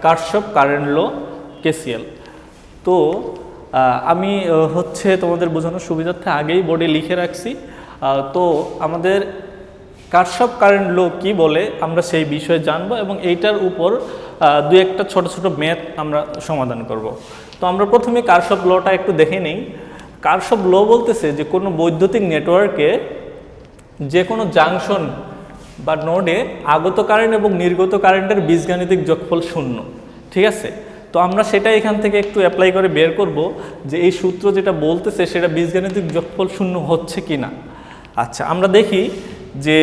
কারশফ current law KCL. তো আমি হচ্ছে তোমাদের বোঝানোর সুবিধার্থে আগেই বোর্ডে লিখে রাখছি। তো আমাদের কারশফ কারেন্ট ল কি বলে আমরা সেই বিষয়ে জানবো এবং এইটার উপর দু একটা ছোট ছোট ম্যাথ আমরা সমাধান করব। তো আমরা প্রথমে কারশফ লটা একটু দেখে নিই। কারশফ ল বলতেছে যে কোনো বৈদ্যুতিক নেটওয়ার্কে যে কোনো জাংশন বা নোডে আগত কারেন্ট এবং নির্গত কারেন্টের বীজগাণিতিক যোগফল 0। ঠিক আছে, তো আমরা সেটা এখান থেকে একটু অ্যাপ্লাই করে বের করব যে এই সূত্র যেটা বলতেছে সেটা বীজগাণিতিক যোগফল 0 হচ্ছে কি না। আচ্ছা, আমরা দেখি যে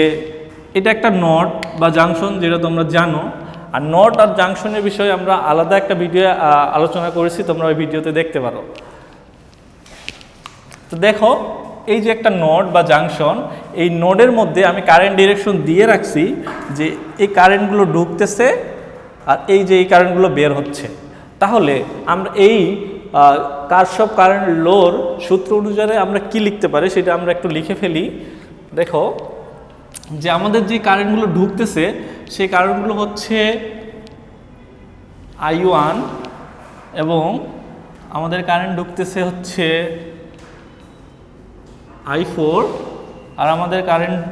এটা একটা নট বা জাংশন, যেটা তোমরা জানো। আর নট আর জাংশনের বিষয়ে আমরা আলাদা একটা ভিডিও আলোচনা করেছি, তোমরা ওই ভিডিওতে দেখতে পারো। তো দেখো, এই যে একটা নোড বা জাংশন, এই নোডের মধ্যে আমি কারেন্ট ডিরেকশন দিয়ে রাখছি যে এই কারেন্টগুলো ঢুকতেছে আর এই যে এই কারেন্টগুলো বের হচ্ছে। তাহলে আমরা এই কারশফ কারেন্ট লর সূত্র অনুযায়ী আমরা কি লিখতে পারি সেটা আমরা একটু লিখে ফেলি। দেখো যে আমাদের যে কারেন্টগুলো ঢুকতেছে সেই কারেন্টগুলো হচ্ছে I1 এবং আমাদের কারেন্ট ঢুকতেছে হচ্ছে I4, আর আমাদের কারেন্ট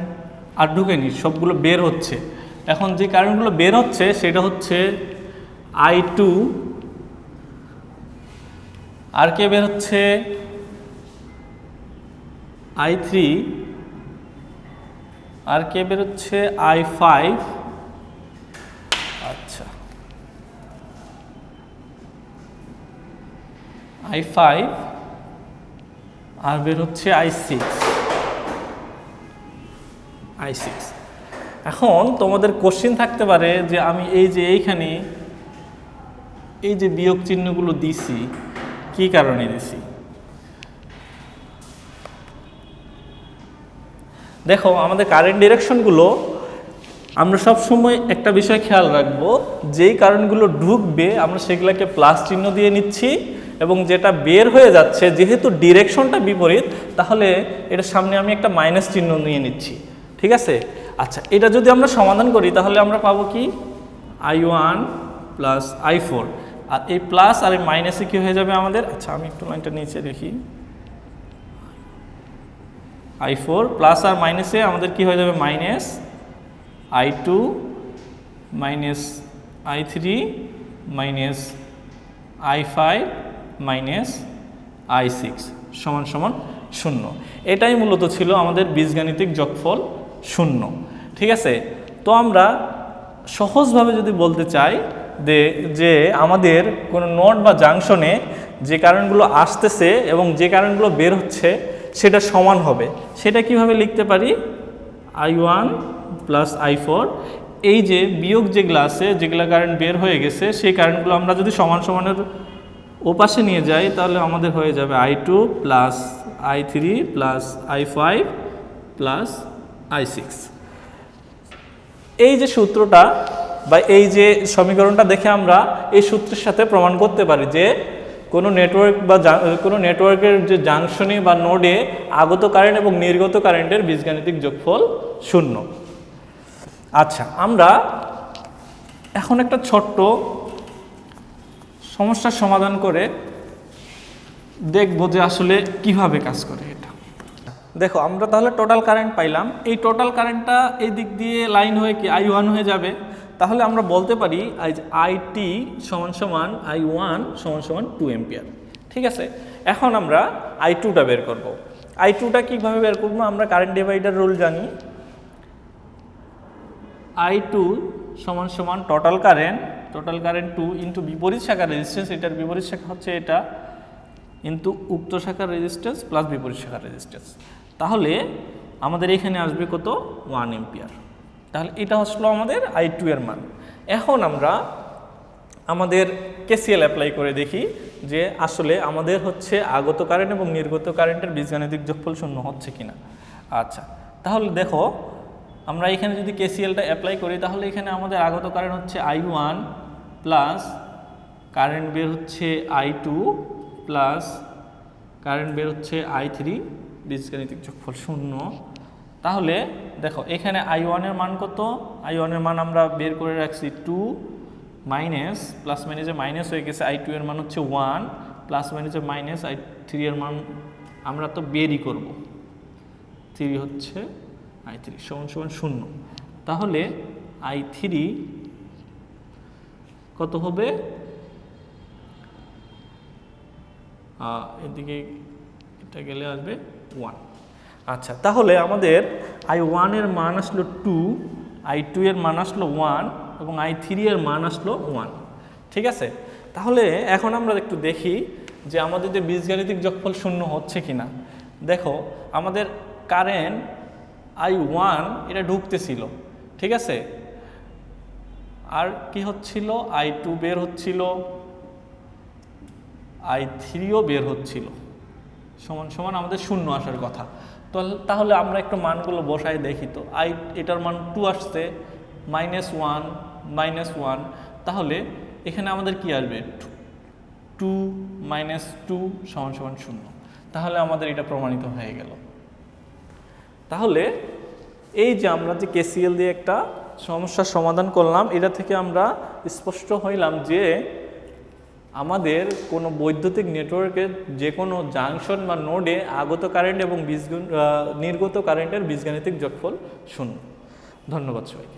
আর ঢুকেনি, সবগুলো বের হচ্ছে। এখন যে কারেন্টগুলো বের হচ্ছে সেটা হচ্ছে I2, আর কে বের হচ্ছে I3, আর কে বের হচ্ছে I5। আচ্ছা, I5 আর বের হচ্ছে I6। এখন তোমাদের কোশ্চেন থাকতে পারে যে আমি এই যে এইখানে এই যে বিয়োগ চিহ্নগুলো দিছি কি কারণে দিছি। দেখো আমাদের কারেন্ট ডিরেকশনগুলো আমরা সব সময় একটা বিষয় খেয়াল রাখবো, যেই কারেন্টগুলো ঢুকবে আমরা সেগুলোকে প্লাস চিহ্ন দিয়ে নিচ্ছি এবং যেটা বের হয়ে যাচ্ছে যেহেতু ডিরেকশনটা বিপরীত তাহলে এটার সামনে আমি একটা মাইনাস চিহ্ন নিয়ে নিচ্ছি। ঠিক আছে, আচ্ছা, এটা যদি আমরা সমাধান করি তাহলে আমরা পাবো কি I1 প্লাস I4, আর এই প্লাস আর এই মাইনাসে কি হয়ে যাবে আমাদের। আচ্ছা, আমি একটু লাইনটা নিচে দেখি। I4 প্লাস আর মাইনাসে আমাদের কি হয়ে যাবে minus I2 minus I3 minus I5 minus I6 সমান সমান 0। এটাই মূলত ছিল আমাদের বীজগাণিতিক যোগফল 0। ঠিক আছে, তো আমরা সহজভাবে যদি বলতে চাই যে আমাদের কোনো নোড বা জাংশনে যে কারেন্টগুলো আসতেছে এবং যে কারেন্টগুলো বের হচ্ছে সেটা সমান হবে, সেটা কিভাবে লিখতে পারি I1 প্লাস I4। এই যে বিয়োগ যেগুলো আছে, যেগুলো কারেন্ট বের হয়ে গেছে সেই কারেন্টগুলো আমরা যদি সমান সমানের ওপাশে নিয়ে যাই তাহলে আমাদের হয়ে যাবে I2 plus I3 plus I5 plus I6। এই যে সূত্রটা বা এই যে সমীকরণটা দেখে আমরা এই সূত্রের সাথে প্রমাণ করতে পারি যে কোনো নেটওয়ার্ক বা কোনো নেটওয়ার্কের যে জাংশনে বা নোডে আগত কারেন্ট এবং নির্গত কারেন্টের বীজগাণিতিক যোগফল 0। আচ্ছা, আমরা এখন একটা ছোট্ট সমস্যার সমাধান করে দেখব যে আসলে কিভাবে কাজ করে এটা। দেখো, আমরা তাহলে টোটাল কারেন্ট পাইলাম। এই টোটাল কারেন্টটা এই দিক দিয়ে লাইন হয়ে কি I1 হয়ে যাবে। তাহলে আমরা বলতে পারি IT সমান সমান I1 সমান সমান 2 অ্যাম্পিয়ার। ঠিক আছে, এখন আমরা I2টা বের করব। I2টা কীভাবে বের করবো, আমরা কারেন্ট ডিভাইডার রুল জানি। I2 সমান সমান টোটাল কারেন্ট 2 ইন্টু বিপরীত শাখার রেজিস্ট্যান্স, এটার বিপরীত শাখা হচ্ছে এটা, ইন্টু উক্ত শাখার রেজিস্ট্যান্স প্লাস বিপরীত শাখার রেজিস্ট্যান্স। তাহলে আমাদের এখানে আসবে কত 1 অ্যাম্পিয়ার। তাহলে এটা হলো আমাদের I2 এর মান। এখন আমরা আমাদের কেসিএল অ্যাপ্লাই করে দেখি যে আসলে আমাদের হচ্ছে আগত কারেন্ট এবং নির্গত কারেন্টের বীজগাণিতিক যোগফল 0 হচ্ছে কিনা। আচ্ছা, তাহলে দেখো আমরা এখানে যদি কেসিএলটা অ্যাপ্লাই করি তাহলে এখানে আমাদের আগত কারেন্ট হচ্ছে I1 প্লাস কারেন্ট বের হচ্ছে I2 প্লাস কারেন্ট বের হচ্ছে I3, বীজগাণিতিক যোগফল 0। তাহলে দেখো এখানে I1 এর মান কত, I1 এর মান আমরা বের করে রাখছি 2 মাইনাস প্লাস মাইনাসে মাইনাস হয়ে গেছে, I2 এর মান হচ্ছে 1, প্লাস মাইনাসে মাইনাস, I3 এর মান আমরা তো বেরই করব, 3 হচ্ছে I3 সমান সমান 0। তাহলে I3 কত হবে, এদিকে এটা গেলে আসবে 1। আচ্ছা, তাহলে আমাদের I1 এর মান আসলো 2, I2 এর মান আসলো 1 এবং I3 এর মান আসলো 1। ঠিক আছে, তাহলে এখন আমরা একটু দেখি যে আমাদের যে বীজগাণিতিক যোগফল শূন্য হচ্ছে কিনা। দেখো আমাদের কারেন্ট I1 এটা ঢুকতেছিল, ঠিক আছে, আর কি হচ্ছিল, I2 বের হচ্ছিল, I3ও বের হচ্ছিল, সমান সমান আমাদের শূন্য আসার কথা। তো তাহলে আমরা একটু মানগুলো বসাই দেখি। তো এটার মান 2 আসছে, -1 -1, তাহলে এখানে আমাদের কি আসবে, 2 - 2 সমান সমান 0। তাহলে আমাদের এটা প্রমাণিত হয়ে গেল। তাহলে এই যে আমরা যে কেসিএল দিয়ে একটা সমস্যার সমাধান করলাম, এটা থেকে আমরা স্পষ্ট হইলাম যে আমাদের কোনো বৈদ্যুতিক নেটওয়ার্কের যে কোনো জাংশন বা নোডে আগত কারেন্ট এবং নির্গত কারেন্টের বীজগাণিতিক যোগফল 0। ধন্যবাদ সবাইকে।